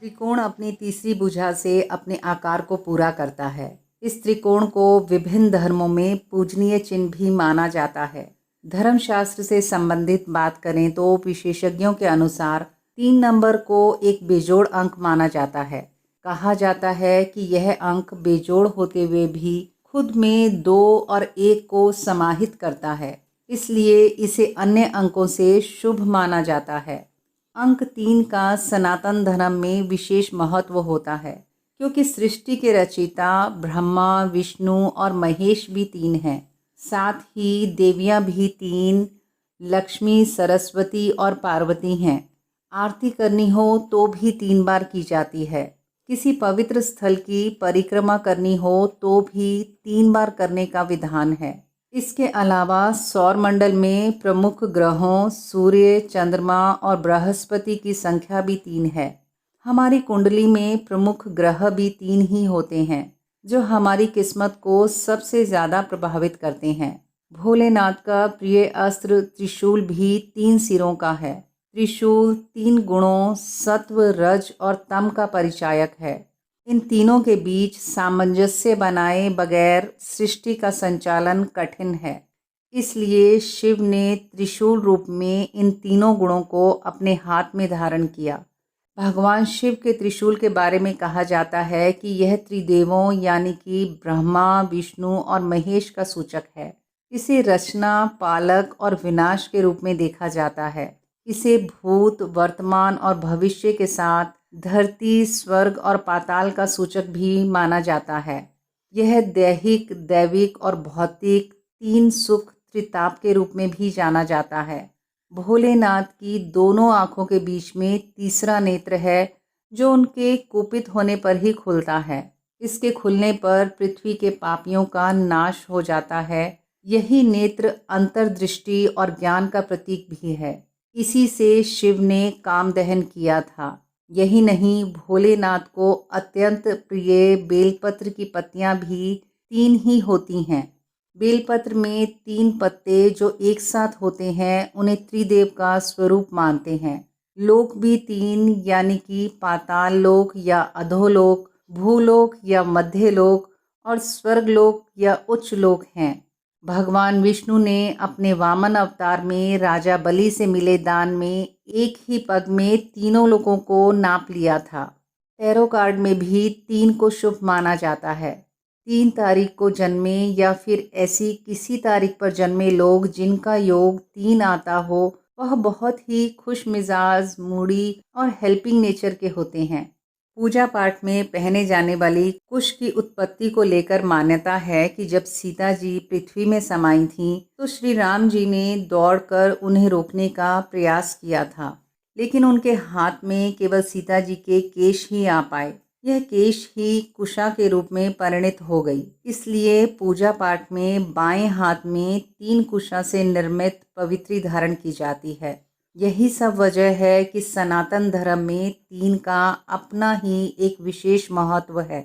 त्रिकोण अपनी तीसरी भुजा से अपने आकार को पूरा करता है। इस त्रिकोण को विभिन्न धर्मों में पूजनीय चिन्ह भी माना जाता है। धर्मशास्त्र से संबंधित बात करें तो विशेषज्ञों के अनुसार 3 नंबर को एक बेजोड़ अंक माना जाता है। कहा जाता है कि यह अंक बेजोड़ होते हुए भी खुद में 2 और 1 को समाहित करता है, इसलिए इसे अन्य अंकों से शुभ माना जाता है। अंक 3 का सनातन धर्म में विशेष महत्व होता है, क्योंकि सृष्टि के रचयिता ब्रह्मा, विष्णु और महेश भी 3 हैं। साथ ही देवियां भी 3 लक्ष्मी, सरस्वती और पार्वती हैं। आरती करनी हो तो भी 3 बार की जाती है। किसी पवित्र स्थल की परिक्रमा करनी हो तो भी 3 बार करने का विधान है। इसके अलावा सौर मंडल में प्रमुख ग्रहों सूर्य, चंद्रमा और बृहस्पति की संख्या भी 3 है। हमारी कुंडली में प्रमुख ग्रह भी 3 ही होते हैं, जो हमारी किस्मत को सबसे ज़्यादा प्रभावित करते हैं। भोलेनाथ का प्रिय अस्त्र त्रिशूल भी 3 सिरों का है। त्रिशूल 3 गुणों सत्व, रज और तम का परिचायक है। इन तीनों के बीच सामंजस्य बनाए बगैर सृष्टि का संचालन कठिन है। इसलिए शिव ने त्रिशूल रूप में इन तीनों गुणों को अपने हाथ में धारण किया। भगवान शिव के त्रिशूल के बारे में कहा जाता है कि यह त्रिदेवों यानी कि ब्रह्मा, विष्णु और महेश का सूचक है। इसे रचना, पालक और विनाश के रूप में देखा जाता है। इसे भूत, वर्तमान और भविष्य के साथ धरती, स्वर्ग और पाताल का सूचक भी माना जाता है। यह दैहिक, दैविक और भौतिक 3 सुख त्रिताप के रूप में भी जाना जाता है। भोलेनाथ की दोनों आँखों के बीच में तीसरा नेत्र है, जो उनके कुपित होने पर ही खुलता है। इसके खुलने पर पृथ्वी के पापियों का नाश हो जाता है। यही नेत्र अंतर्दृष्टि और ज्ञान का प्रतीक भी है। इसी से शिव ने काम दहन किया था। यही नहीं, भोलेनाथ को अत्यंत प्रिय बेलपत्र की पत्तियां भी 3 ही होती हैं। बेलपत्र में 3 पत्ते जो एक साथ होते हैं, उन्हें त्रिदेव का स्वरूप मानते हैं। लोक भी 3 यानी कि पाताल लोक या अधोलोक, भूलोक या मध्यलोक और स्वर्गलोक या उच्च लोक हैं। भगवान विष्णु ने अपने वामन अवतार में राजा बलि से मिले दान में एक ही पग में तीनों लोगों को नाप लिया था। टैरो कार्ड में भी 3 को शुभ माना जाता है। 3 तारीख को जन्मे या फिर ऐसी किसी तारीख पर जन्मे लोग जिनका योग 3 आता हो, वह बहुत ही खुश मिजाज, मूडी और हेल्पिंग नेचर के होते हैं। पूजा पाठ में पहने जाने वाली कुश की उत्पत्ति को लेकर मान्यता है कि जब सीता जी पृथ्वी में समाई थीं, तो श्री राम जी ने दौड़कर उन्हें रोकने का प्रयास किया था, लेकिन उनके हाथ में केवल सीता जी के केश ही आ पाए। यह केश ही कुशा के रूप में परिणित हो गई। इसलिए पूजा पाठ में बाएं हाथ में 3 कुशा से निर्मित पवित्री धारण की जाती है। यही सब वजह है कि सनातन धर्म में 3 का अपना ही एक विशेष महत्व है।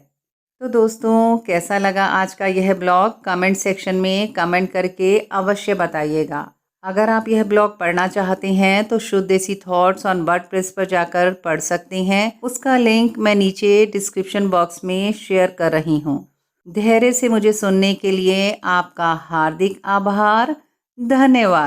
तो दोस्तों, कैसा लगा आज का यह ब्लॉग? कमेंट सेक्शन में कमेंट करके अवश्य बताइएगा। अगर आप यह ब्लॉग पढ़ना चाहते हैं तो शुद्ध देसी थॉट्स ऑन वर्डप्रेस पर जाकर पढ़ सकते हैं। उसका लिंक मैं नीचे डिस्क्रिप्शन बॉक्स में शेयर कर रही हूँ। धैर्य से मुझे सुनने के लिए आपका हार्दिक आभार। धन्यवाद।